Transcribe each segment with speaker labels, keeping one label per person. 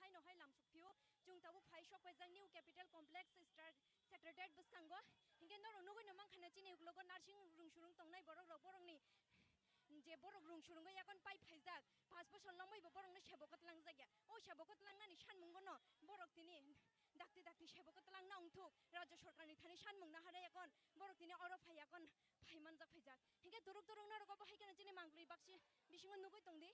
Speaker 1: hai no hai lam sukpiu jung tabu phai shop pajang new capital complex secretariat buskango hingke no nugo no mang khana chini logo nursing rung surung tongnai borok ni je borok rung surung yakon pai phaijak 5 bosor lomoi bo borok no sebokot langjak o sebokot langnani sanmung no borok tini dakti sebokot langna ongthuk rajya sarkar ni thani sanmung na hare yakon borok tini oro phai yakon phai manjak phaijak hingke turuk no rogo bahai kana chini manglui baksi bisingo nugoi tongdi.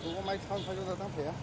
Speaker 2: Kung may sound pa yun natang kaya?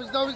Speaker 2: Vista.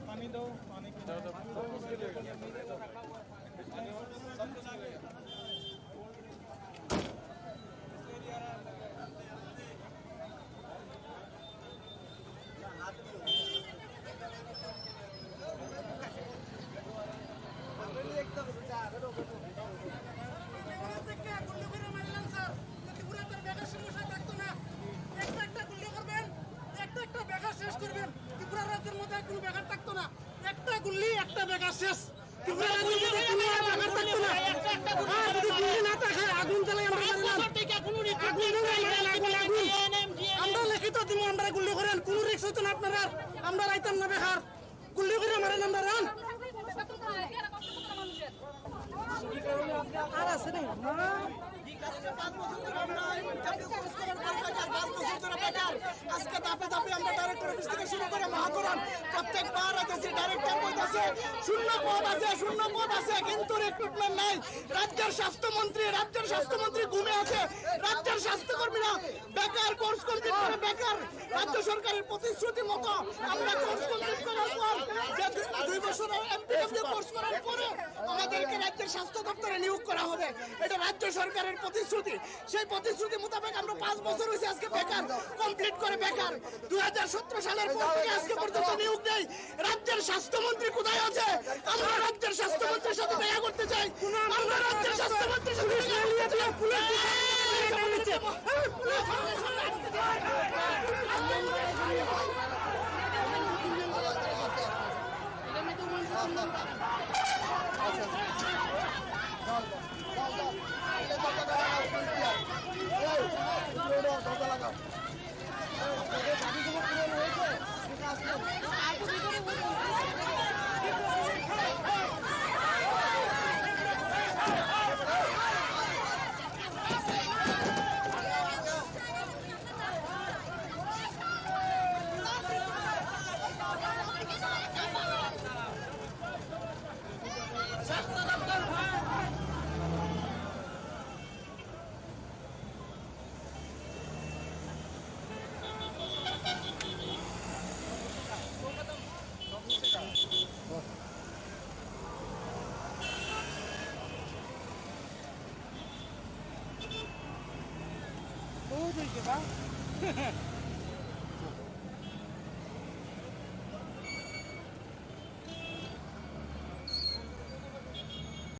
Speaker 3: पानी दो पानी আমরা রাইতাম না বেকার গুল্লি করে মারেন আমরা run আর আছে না আজকে ধাপে ধাপে আমরা ডাইরেক্টর অফিস থেকে শুরু করে মহাকরণ প্রত্যেকবার আছে ডাইরেক্টর বলতেছে শূন্য পদ আছে কিন্তু রিক্রুটমেন্ট নাই রাজ্যের স্বাস্থ্যমন্ত্রী ঘুমে আছে রাজ্যের স্বাস্থ্যকর্মীরা বেকার কোর্স কমপ্লিট করে বেকার রাজ্য সরকারের প্রতিশ্রুতি মতো আমরা কোর্স কমপ্লিট করার পর যে 2 বছর এমপিডব্লিউ কোর্স করার পরে আমাদেরকে রাজ্যের স্বাস্থ্য দপ্তরে নিয়োগ করা হবে এটা রাজ্য সরকারের প্রতিশ্রুতি সেই প্রতিশ্রুতি মোতাবেক আমরা 5 বছর হয়েছে আজকে বেকার কমপ্লিট করে বেকার 2017 সালের পর থেকে আজকে পর্যন্ত নিয়োগ নেই রাজ্যের স্বাস্থ্যমন্ত্রী কোথায় আছে আমরা রাজ্যের স্বাস্থ্যমন্ত্রীর সাথে দেখা করতে চাই আমরা রাজ্যের স্বাস্থ্যমন্ত্রীর সাথে স্বাস্থ্য দপ্তর ভাই
Speaker 2: Tudo isso, tá?